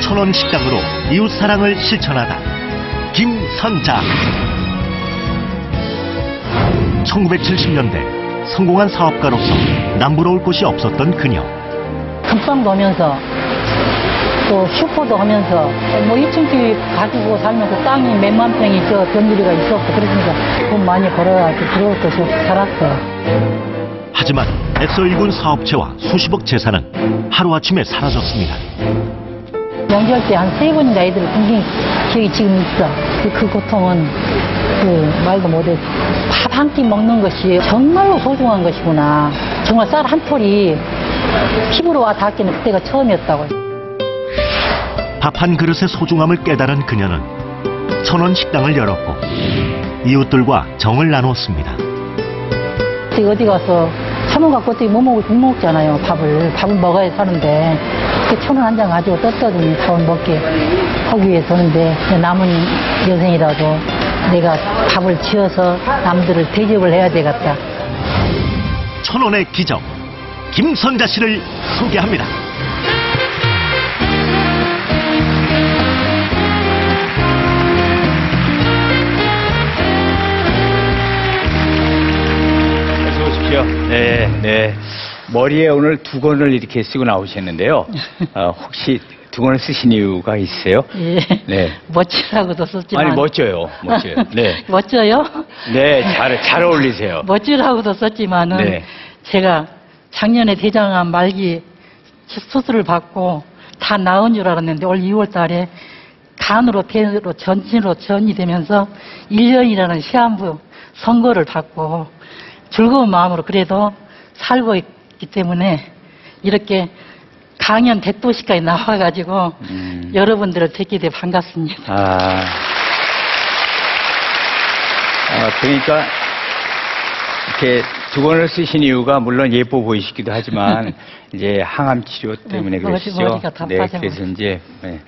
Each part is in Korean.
천원 식당으로 이웃사랑을 실천하다 김선자. 1970년대 성공한 사업가로서 남부러울 곳이 없었던 그녀. 금방도 하면서 또 슈퍼도 하면서 뭐 2층 집이 가지고 살면서 땅이 몇만 평이 저 변두리가 있었고 그러니까 돈 많이 벌어가지고 들어올 것이 없이 살았어요. 하지만 애써 일군 사업체와 수십억 재산은 하루아침에 사라졌습니다. 명절 때 한 3번인가 애들을 굶긴 기억이 지금 있어. 그 고통은 말도 못해. 밥 한 끼 먹는 것이 정말로 소중한 것이구나. 정말 쌀 한 톨이 피부로 와 닿기는 그때가 처음이었다고. 밥 한 그릇의 소중함을 깨달은 그녀는 천원 식당을 열었고 이웃들과 정을 나누었습니다. 어디 가서 1,000원 갖고 어떻게 못 먹잖아요. 밥을 먹어야 사는데 그 1,000원 한 장 가지고 떴더니 밥을 먹게 하기 위해서는데 남은 여생이라도 내가 밥을 지어서 남들을 대접을 해야 되겠다. 천원의 기적 김선자 씨를 소개합니다. 네. 머리에 오늘 두건을 이렇게 쓰고 나오셨는데요. 혹시 두건을 쓰신 이유가 있으세요? 예. 네. 멋지라고도 썼지만. 아니, 멋져요. 네. 멋져요? 네, 잘 어울리세요. 멋지라고도 썼지만은 네. 제가 작년에 대장암 말기 수술을 받고 다 나은 줄 알았는데 올 2월 달에 간으로 폐로 전신으로 전이 되면서 1년이라는 시한부 선고를 받고 즐거운 마음으로 그래도 살고 있기 때문에 이렇게 강연 대도시까지 나와가지고 여러분들을 뵙게 돼 반갑습니다. 그러니까 이렇게 두건을 쓰신 이유가 물론 예뻐 보이시기도 하지만 이제 항암 치료 때문에 그러시죠. 머리가 다 빠져. 그래서 이제. 네.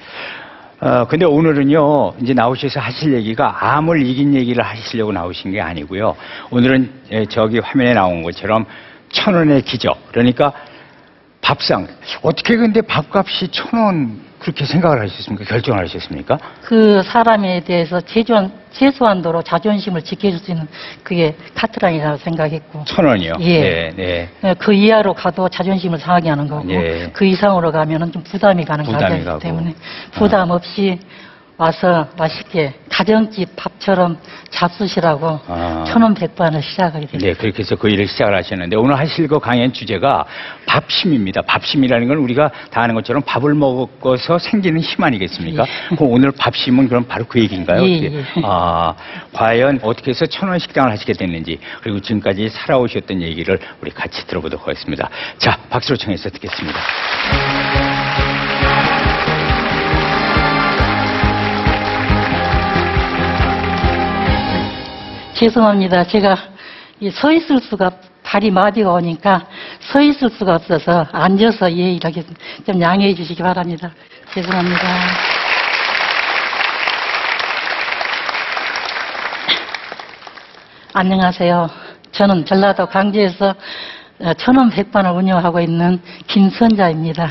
근데 오늘은요, 이제 나오셔서 하실 얘기가 암을 이긴 얘기를 하시려고 나오신 게 아니고요. 오늘은 저기 화면에 나온 것처럼 1,000원의 기적. 그러니까 밥상. 어떻게 근데 밥값이 1,000원 그렇게 생각을 하셨습니까? 결정을 하셨습니까? 그 사람에 대해서 최소한도로 자존심을 지켜줄 수 있는 그게 카트라인이라고 생각했고. 1,000원이요? 예. 네. 그 이하로 가도 자존심을 상하게 하는 거고. 예. 그 이상으로 가면은 좀 부담이 가는 가격이기 때문에 부담 없이 와서 맛있게 가정집 밥처럼 잡수시라고 1,000원 백반을 시작하게 됐어요. 네, 그렇게 해서 그 일을 시작을 하셨는데 오늘 하실 그 강연 주제가 밥심입니다. 밥심이라는 건 우리가 다 아는 것처럼 밥을 먹어서 생기는 힘 아니겠습니까? 예. 그럼 오늘 밥심은 그럼 바로 그 얘기인가요? 예. 과연 어떻게 해서 1,000원 식당을 하시게 됐는지 그리고 지금까지 살아오셨던 얘기를 우리 같이 들어보도록 하겠습니다. 자, 박수로 청해서 듣겠습니다. 죄송합니다. 제가 서 있을 수가 발이 마비가 오니까 서 있을 수가 없어서 앉아서 이렇게 좀 양해해 주시기 바랍니다. 죄송합니다. 안녕하세요. 저는 전라도 광주에서 1,000원 백반을 운영하고 있는 김선자입니다.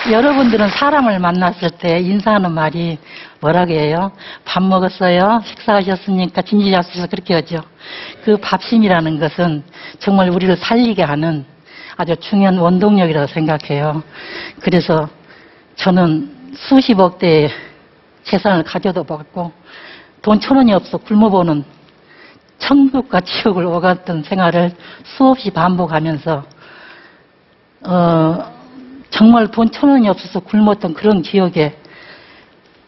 여러분들은 사람을 만났을 때 인사하는 말이 뭐라고 해요? 밥 먹었어요? 식사하셨습니까? 진지하셔서 그렇게 하죠. 그 밥심이라는 것은 정말 우리를 살리게 하는 아주 중요한 원동력이라고 생각해요. 그래서 저는 수십억 대의 재산을 가져도 받고 돈 1,000원이 없어 굶어보는 천국과 지옥을 오갔던 생활을 수없이 반복하면서 정말 돈 1,000원이 없어서 굶었던 그런 기억에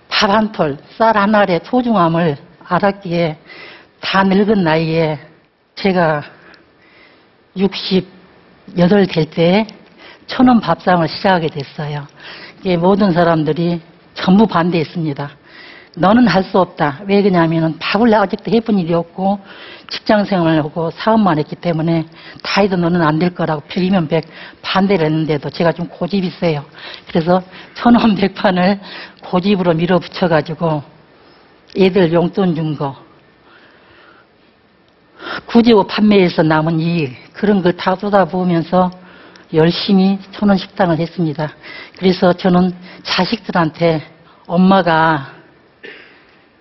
밥 한 톨, 쌀 한 알의 소중함을 알았기에 다 늙은 나이에 제가 68 될 때 1,000원 밥상을 시작하게 됐어요. 이게 모든 사람들이 전부 반대했습니다. 너는 할 수 없다. 왜 그러냐면 밥을 아직도 해본 일이 없고 직장 생활을 하고 사업만 했기 때문에 다 해도 너는 안 될 거라고 100이면 100 반대를 했는데도 제가 좀 고집이 세요. 그래서 1,000원 백반을 고집으로 밀어붙여가지고 애들 용돈 준 거, 구제옷 판매해서 남은 이익 그런 걸 다 쏟아부으면서 열심히 천원식당을 했습니다. 그래서 저는 자식들한테 엄마가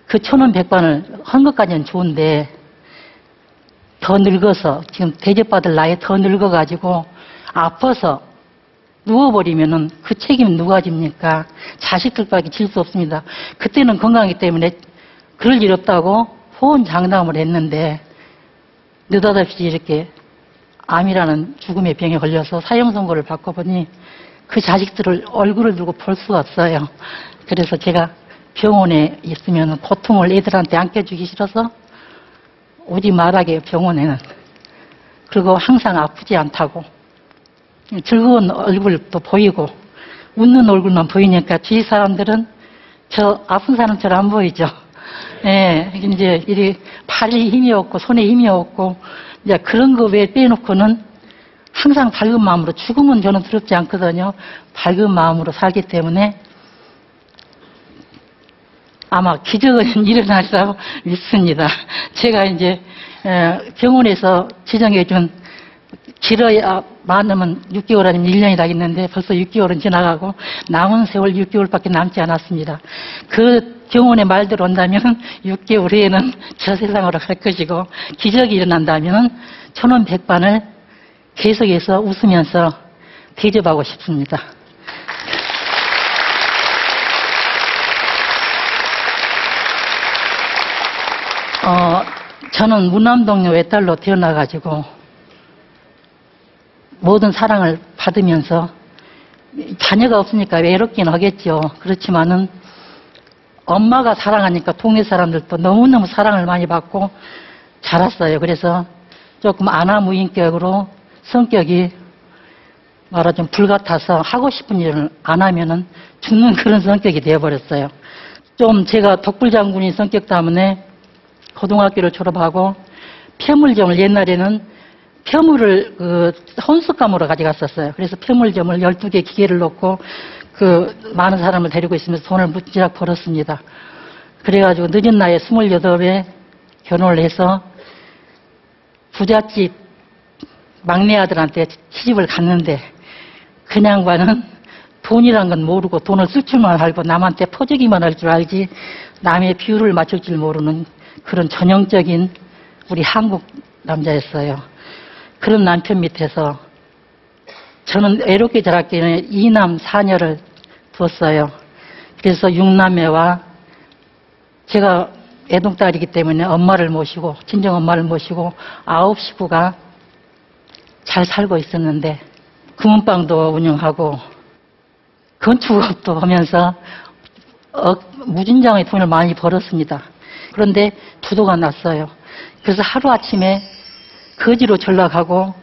그 천원백반을 한 것까지는 좋은데 더 늙어서 지금 대접받을 나이에 더 늙어가지고 아파서 누워버리면은 그 책임은 누가 집니까? 자식들밖에 질 수 없습니다. 그때는 건강이기 때문에 그럴 일 없다고 호언장담을 했는데 느닷없이 이렇게 암이라는 죽음의 병에 걸려서 사형 선고를 받고 보니 그 자식들을 얼굴을 들고 볼 수가 없어요. 그래서 제가 병원에 있으면 고통을 애들한테 안겨주기 싫어서 오지 말라게 병원에는. 그리고 항상 아프지 않다고 즐거운 얼굴도 보이고 웃는 얼굴만 보이니까 주위 사람들은 저 아픈 사람처럼 안 보이죠. 예, 이제 이 팔에 힘이 없고 손에 힘이 없고 이제 그런 거 외에 빼놓고는 항상 밝은 마음으로, 죽음은 저는 두렵지 않거든요. 밝은 마음으로 살기 때문에 아마 기적은 일어날이라고 믿습니다. 제가 이제 병원에서 지정해준 길어야 많으면 6개월 아니면 1년이라 했는데 벌써 6개월은 지나가고 남은 세월 6개월밖에 남지 않았습니다. 그 병원의 말대로 온다면 6개월 후에는 저 세상으로 갈 것이고 기적이 일어난다면 천원백반을 계속해서 웃으면서 대접하고 싶습니다. 저는 무남동네 외딸로 태어나가지고 모든 사랑을 받으면서 자녀가 없으니까 외롭긴 하겠죠. 그렇지만은 엄마가 사랑하니까 동네 사람들도 너무너무 사랑을 많이 받고 자랐어요. 그래서 조금 안하무인격으로 성격이 말하자면 불같아서 하고 싶은 일을 안 하면은 죽는 그런 성격이 되어버렸어요. 좀 제가 독불장군인 성격 때문에 고등학교를 졸업하고 폐물점을 옛날에는 폐물을 혼숙감으로 가져갔었어요. 그래서 폐물점을 12개 기계를 놓고 많은 사람을 데리고 있으면서 돈을 무지하게 벌었습니다. 그래가지고 늦은 나이에 28에 결혼을 해서 부잣집 막내 아들한테 시집을 갔는데 그 양반은 돈이란 건 모르고 돈을 쓸 줄만 알고 남한테 퍼주기만 할 줄 알지 남의 비율을 맞출 줄 모르는 그런 전형적인 우리 한국 남자였어요. 그런 남편 밑에서 저는 외롭게 자랐기 때문에 2남 4녀를 두었어요. 그래서 6남매와 제가 애동딸이기 때문에 엄마를 모시고 친정 엄마를 모시고 9 식구가 잘 살고 있었는데 금은방도 운영하고 건축업도 하면서 무진장의 돈을 많이 벌었습니다. 그런데 부도가 났어요. 그래서 하루아침에 거지로 전락하고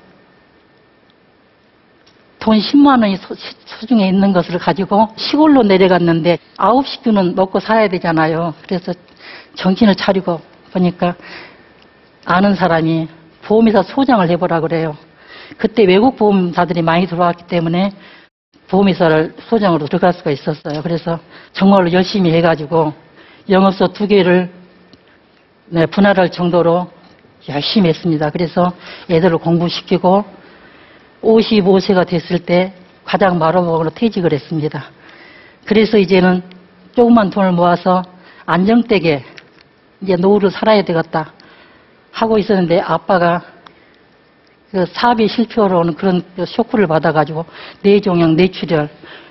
돈 10만 원이 소중에 있는 것을 가지고 시골로 내려갔는데 9 식구는 먹고 살아야 되잖아요. 그래서 정신을 차리고 보니까 아는 사람이 보험회사 소장을 해보라 그래요. 그때 외국 보험사들이 많이 들어왔기 때문에 보험회사를 소장으로 들어갈 수가 있었어요. 그래서 정말로 열심히 해가지고 영업소 2개를 분할할 정도로 열심히 했습니다. 그래서 애들을 공부시키고 55세가 됐을 때 가장 마루복으로 퇴직을 했습니다. 그래서 이제는 조그만 돈을 모아서 안정되게 이제 노후를 살아야 되겠다 하고 있었는데 아빠가 사업이 실패로 오는 그런 쇼크를 받아가지고 뇌종양, 뇌출혈,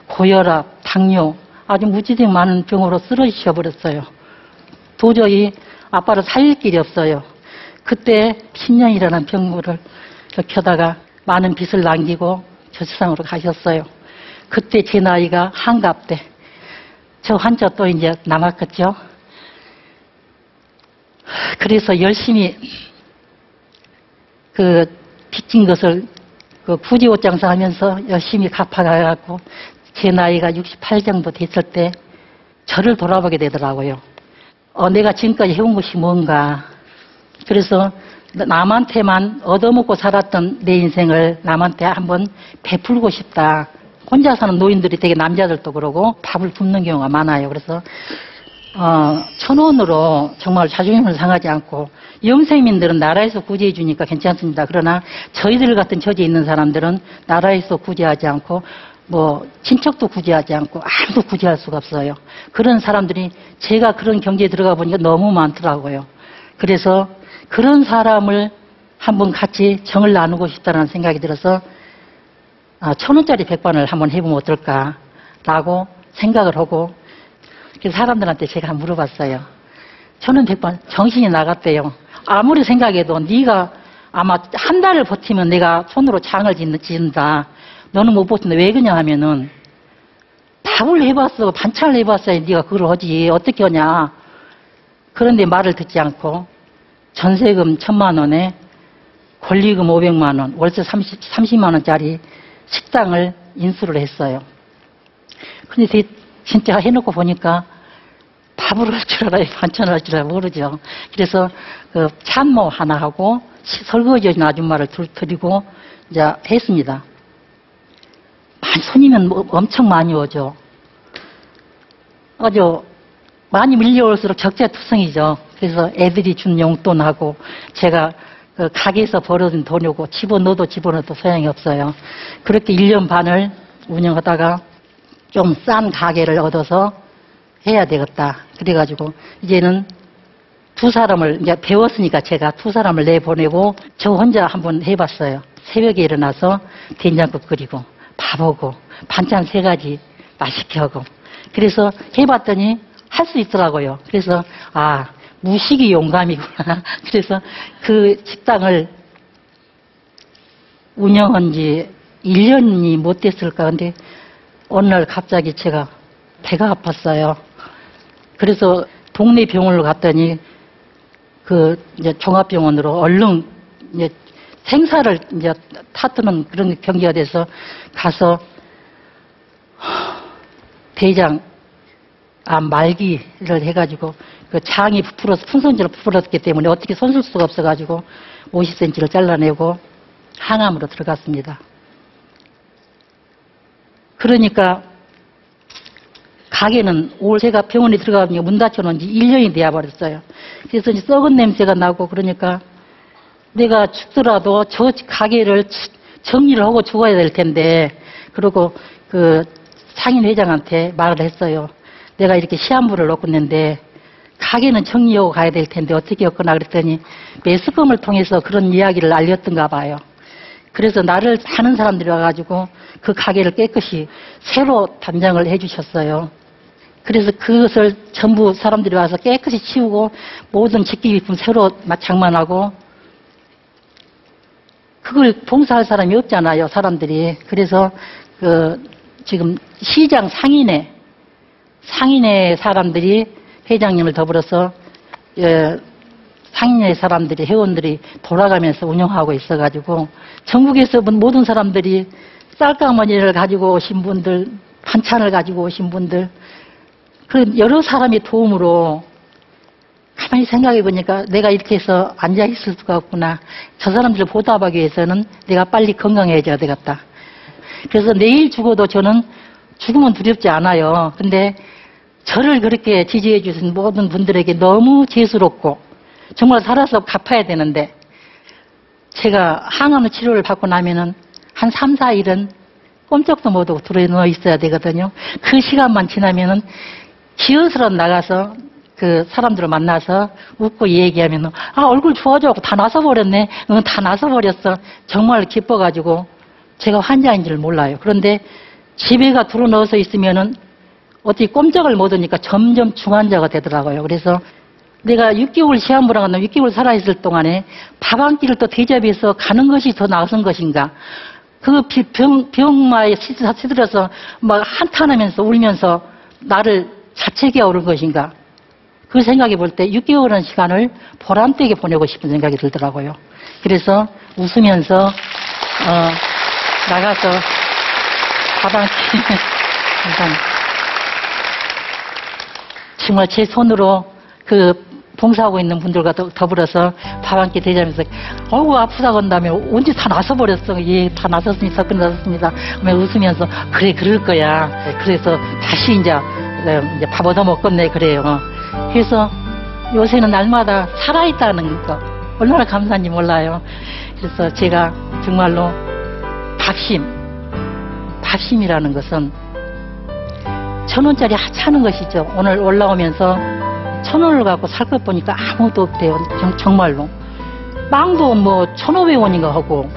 고혈압, 당뇨 아주 무지개 많은 병으로 쓰러지셔 버렸어요. 도저히 아빠를 살릴 길이 없어요. 그때 신년이라는 병물을 겪다가 많은 빚을 남기고 저 세상으로 가셨어요. 그때 제 나이가 한갑 때. 저 환자 또 이제 남았겠죠. 그래서 열심히 빚진 것을 부지 옷 장사하면서 열심히 갚아가고 제 나이가 68 정도 됐을 때 저를 돌아보게 되더라고요. 내가 지금까지 해온 것이 뭔가. 그래서 남한테만 얻어먹고 살았던 내 인생을 남한테 한번 베풀고 싶다. 혼자 사는 노인들이 되게 남자들도 그러고 밥을 굶는 경우가 많아요. 그래서 천원으로 정말 자존심을 상하지 않고 영세민들은 나라에서 구제해 주니까 괜찮습니다. 그러나 저희들 같은 처지에 있는 사람들은 나라에서 구제하지 않고 뭐 친척도 구제하지 않고 아무도 구제할 수가 없어요. 그런 사람들이 제가 그런 경제에 들어가 보니까 너무 많더라고요. 그래서 그런 사람을 한번 같이 정을 나누고 싶다는 생각이 들어서 1,000원짜리 백반을 한번 해보면 어떨까라고 생각을 하고 그래서 사람들한테 제가 물어봤어요. 1,000원 백반 정신이 나갔대요. 아무리 생각해도 네가 아마 한 달을 버티면 내가 손으로 장을 짓는다. 너는 못 버틴다. 왜 그러냐 하면은 밥을 해봤어. 반찬을 해봤어야 네가 그걸 하지. 어떻게 하냐. 그런데 말을 듣지 않고 전세금 1,000만 원에 권리금 500만 원, 월세 30만 원짜리 식당을 인수를 했어요. 근데 진짜 해놓고 보니까 밥을 할 줄 알아요? 반찬을 할 줄 알아요? 모르죠. 그래서 그 참모 하나 하고 설거지 해준 아줌마를 들이고 이제 했습니다. 손님은 엄청 많이 오죠. 아주 많이 밀려올수록 적재투성이죠. 그래서 애들이 준 용돈하고 제가 그 가게에서 벌어진 돈이고 집어넣어도 소용이 없어요. 그렇게 1년 반을 운영하다가 좀 싼 가게를 얻어서 해야 되겠다. 그래가지고 이제는 두 사람을 이제 배웠으니까 제가 두 사람을 내보내고 저 혼자 한번 해봤어요. 새벽에 일어나서 된장국 끓이고 밥하고 반찬 3가지 맛있게 하고 그래서 해봤더니 할 수 있더라고요. 그래서 무식이 용감이구나. 그래서 그 식당을 운영한 지 1년이 못 됐을까. 근데 어느 날 갑자기 제가 배가 아팠어요. 그래서 동네 병원을 갔더니 그 이제 종합병원으로 얼른 이제 생사를 이제 타뜨는 그런 경기가 돼서 가서 대장 말기를 해가지고 그 장이 부풀어서 풍선질로 부풀었기 때문에 어떻게 손쓸 수가 없어가지고 50cm를 잘라내고 항암으로 들어갔습니다. 그러니까 가게는 제가 병원에 들어가면 문 닫혀놓은 지 1년이 돼야 버렸어요. 그래서 이제 썩은 냄새가 나고 그러니까 내가 죽더라도 저 가게를 정리를 하고 죽어야 될 텐데 그러고 그 상인 회장한테 말을 했어요. 내가 이렇게 시한부를 놓고 있는데 가게는 정리하고 가야 될 텐데 어떻게 했거나 그랬더니 매스컴을 통해서 그런 이야기를 알렸던가 봐요. 그래서 나를 아는 사람들이 와가지고 그 가게를 깨끗이 새로 단장을 해주셨어요. 그래서 그것을 전부 사람들이 와서 깨끗이 치우고 모든 직기비품 새로 장만하고 그걸 봉사할 사람이 없잖아요, 사람들이. 그래서 지금 시장 상인회 사람들이 회장님을 더불어서 상인회 사람들이 회원들이 돌아가면서 운영하고 있어가지고 전국에서 모든 사람들이 쌀가마니를 가지고 오신 분들, 반찬을 가지고 오신 분들, 그 여러 사람의 도움으로 가만히 생각해 보니까 내가 이렇게 해서 앉아 있을 수가 없구나. 저 사람들을 보답하기 위해서는 내가 빨리 건강해져야 되겠다. 그래서 내일 죽어도 저는 죽으면 두렵지 않아요. 근데 저를 그렇게 지지해 주신 모든 분들에게 너무 죄스럽고 정말 살아서 갚아야 되는데 제가 항암 치료를 받고 나면은 한 3, 4일은 꼼짝도 못하고 들어누워 있어야 되거든요. 그 시간만 지나면은 기어스런 나가서 그 사람들을 만나서 웃고 얘기하면 얼굴 좋아져갖고 다 나서버렸네. 다 나서버렸어. 정말 기뻐가지고 제가 환자인 줄 몰라요. 그런데 집에가 들어넣어서 있으면은 어떻게 꼼짝을 못하니까 점점 중환자가 되더라고요. 그래서 내가 6개월 시한부랑 한다면 6개월 살아있을 동안에 밥 한 끼를 또 대접해서 가는 것이 더 나은 것인가. 그 병마에 시들어서 막 한탄하면서 울면서 나를 자책해 오른 것인가. 그 생각해 볼 때 6개월은 시간을 보람되게 보내고 싶은 생각이 들더라고요. 그래서 웃으면서 나가서 밥 한 끼 정말 제 손으로 그 봉사하고 있는 분들과 더불어서 밥 한 끼 대자면서 어우 아프다고 한다며 언제 다 나서버렸어. 예, 다 나섰습니다. 끝났습니다. 그러면 웃으면서 그래 그럴 거야. 그래서 다시 이제 밥 얻어 먹겠네 그래요. 해서 요새는 날마다 살아있다는 거 얼마나 감사한지 몰라요. 그래서 제가 정말로 밥심이라는 것은 1,000원짜리 하찮은 것이죠. 오늘 올라오면서 1,000원을 갖고 살 것 보니까 아무것도 없대요. 정말로. 빵도 뭐 1,500원인가 하고,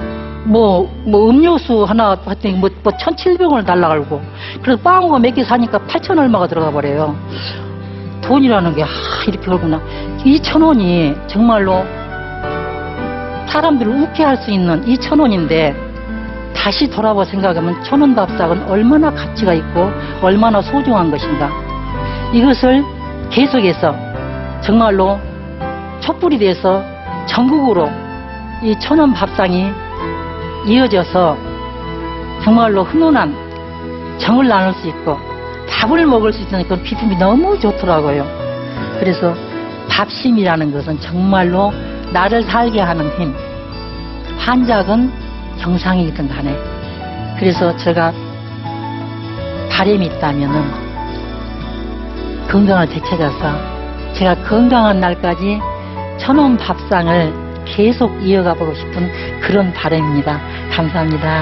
음료수 하나 했더니 1,700원을 달라 그러고, 그래서 빵 몇 개 사니까 8,000 얼마가 들어가 버려요. 돈이라는 게, 이렇게 그러구나. 2,000원이 정말로 사람들을 웃게 할 수 있는 2,000원인데, 다시 돌아봐 생각하면 1,000원 밥상은 얼마나 가치가 있고 얼마나 소중한 것인가. 이것을 계속해서 정말로 촛불이 돼서 전국으로 이 1,000원 밥상이 이어져서 정말로 훈훈한 정을 나눌 수 있고 밥을 먹을 수 있는 그런 기쁨이 너무 좋더라고요. 그래서 밥심이라는 것은 정말로 나를 살게 하는 힘. 한작은 정상이든 간에. 그래서 제가 바람이 있다면은 건강을 되찾아서 제가 건강한 날까지 1,000원 밥상을 계속 이어가 보고 싶은 그런 바람입니다. 감사합니다.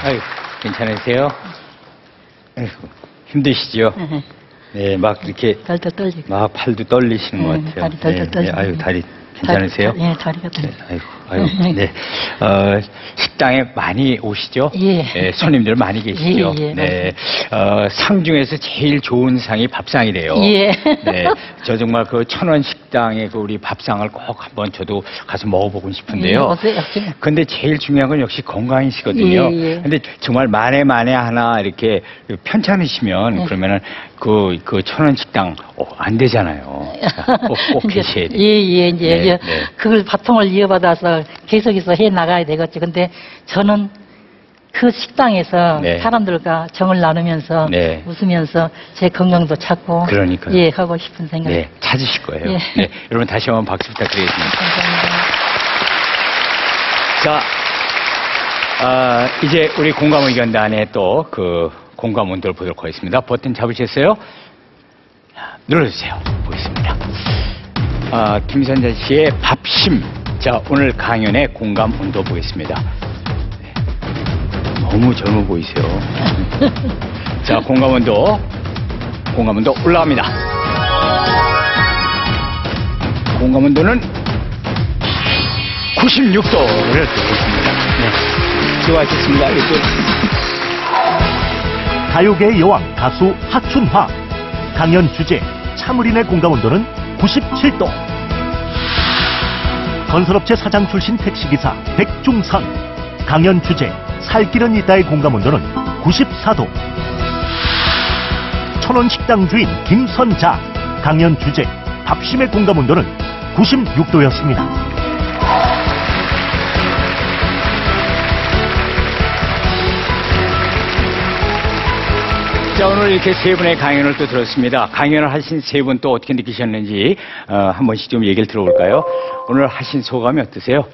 아유, 괜찮으세요? 아이고, 힘드시죠? 네, 막 이렇게 덜덜 떨리고. 막 팔도 떨리시는 것 같아요. 다리 덜덜 떨리고. 아유, 다리 괜찮으세요? 네, 다리가 떨리고. 네, 아유, 네. 식당에 많이 오시죠? 예. 네, 손님들 많이 계시죠? 예, 예, 네. 상 중에서 제일 좋은 상이 밥상이래요. 예. 네. 저 정말 그 1,000원 식당에 그 우리 밥상을 꼭 한번 저도 가서 먹어보고 싶은데요. 어때요? 근데 제일 중요한 건 역시 건강이시거든요. 예, 예. 근데 정말 만에 하나 이렇게 편찮으시면 그러면은 그 1,000원 식당 안 되잖아요. 꼭 계셔야 돼요. 예. 네. 그걸 바통을 이어받아서 계속해서 해 나가야 되겠죠. 근데 저는 그 식당에서 네. 사람들과 정을 나누면서 네. 웃으면서 제 건강도 찾고 그러니까요. 예, 하고 싶은 생각. 네, 찾으실 거예요. 예. 네, 여러분 다시 한번 박수 부탁드리겠습니다. 감사합니다. 자, 이제 우리 공감 의견단에 또 그 공감 온도를 보도록 하겠습니다. 버튼 잡으셨어요? 눌러주세요. 보겠습니다. 김선자 씨의 밥심. 자, 오늘 강연의 공감 온도 보겠습니다. 네. 너무 젊어 보이세요. 자, 공감 온도 올라갑니다. 공감 온도는 96도를 보겠습니다. 네. 수고하셨습니다. 가요계의 여왕 가수 하춘화. 강연 주제 참을인의 공감 온도는 97도. 건설업체 사장 출신 택시기사 백중선. 강연 주제 살 길은 있다의 공감 온도는 94도. 1,000원 식당 주인 김선자. 강연 주제 밥심의 공감 온도는 96도였습니다. 자, 오늘 이렇게 세 분의 강연을 또 들었습니다. 강연을 하신 세 분 또 어떻게 느끼셨는지 한 번씩 좀 얘기를 들어볼까요? 오늘 하신 소감이 어떠세요?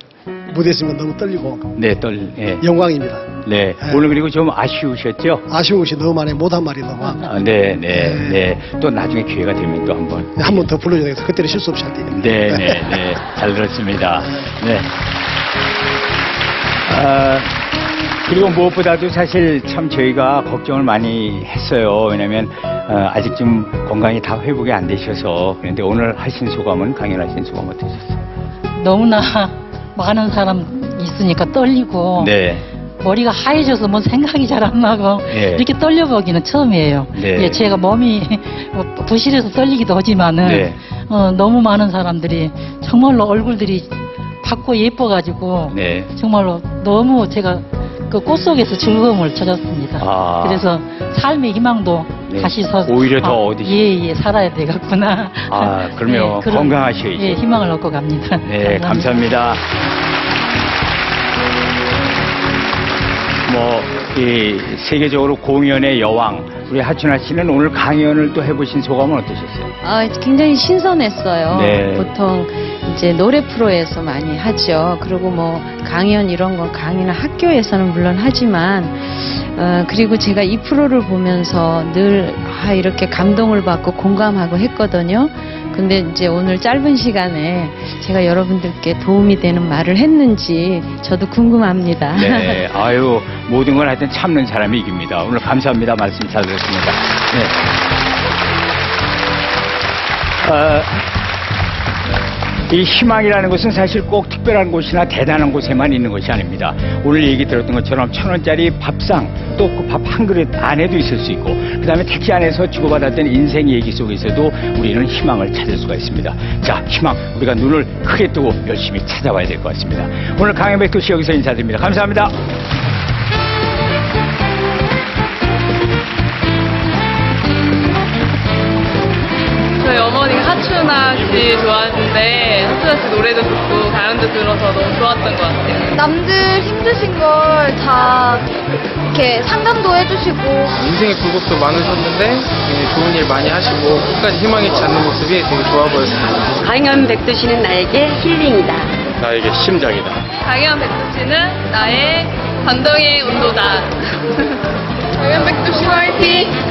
무대에 있으면 너무 떨리고 네, 예. 영광입니다. 네, 오늘 그리고 좀 아쉬우셨죠? 아쉬운 것이 너무 많아요. 못한 말이 너무 많아요. 네. 또 나중에 기회가 되면 또 한번. 한 번 더 불러줘야 되겠어. 그때는 실수 없이 할 테니까. 네. 잘 들었습니다. 네. 그리고 무엇보다도 사실 참 저희가 걱정을 많이 했어요. 왜냐면 아직 좀 건강이 다 회복이 안 되셔서. 그런데 오늘 하신 소감은, 강연하신 소감 어떠셨어요? 너무나 많은 사람 있으니까 떨리고 네. 머리가 하얘져서 뭔 생각이 잘 안 나고 예. 이렇게 떨려보기는 처음이에요. 네. 예, 제가 몸이 부실해서 떨리기도 하지만은 네. 너무 많은 사람들이 정말로 얼굴들이 밝고 예뻐가지고 네. 정말로 너무 제가 그 꽃 속에서 즐거움을 찾았습니다. 그래서 삶의 희망도 네. 다시 오히려 더 얻으시- 예, 살아야 되겠구나. 그러면 그런, 건강하셔야죠. 예, 희망을 얻고 갑니다. 네, 감사합니다. 이 세계적으로 공연의 여왕 우리 하춘아 씨는 오늘 강연을 또 해보신 소감은 어떠셨어요? 굉장히 신선했어요. 네. 보통 이제 노래 프로에서 많이 하죠. 그리고 뭐 강연 이런 거 강의는 학교에서는 물론 하지만 그리고 제가 이 프로를 보면서 늘 이렇게 감동을 받고 공감하고 했거든요. 근데 이제 오늘 짧은 시간에 제가 여러분들께 도움이 되는 말을 했는지 저도 궁금합니다. 네, 아유 모든 걸 하여튼 참는 사람이 이깁니다. 오늘 감사합니다. 말씀 잘 들었습니다. 네. 이 희망이라는 것은 사실 꼭 특별한 곳이나 대단한 곳에만 있는 것이 아닙니다. 오늘 얘기 들었던 것처럼 1,000원짜리 밥상 또 그 밥 한 그릇 안에도 있을 수 있고 그 다음에 택시 안에서 주고받았던 인생 얘기 속에서도 우리는 희망을 찾을 수가 있습니다. 자, 희망 우리가 눈을 크게 뜨고 열심히 찾아봐야 될 것 같습니다. 오늘 강현백 씨 여기서 인사드립니다. 감사합니다. 저희 어머니가 하춘아 씨 좋아하시는데 하춘아 씨 노래도 듣고 가연도 들어서 너무 좋았던 것 같아요. 남들 힘드신 걸 다 이렇게 상담도 해주시고 인생의 굴곡도 많으셨는데 되게 좋은 일 많이 하시고 끝까지 희망 잃지 않는 모습이 되게 좋아 보였습니다. 강현백두 씨는 나에게 힐링이다. 나에게 심장이다. 강연백두 씨는 나의 감동의 온도다. 강연백두 씨 화이팅!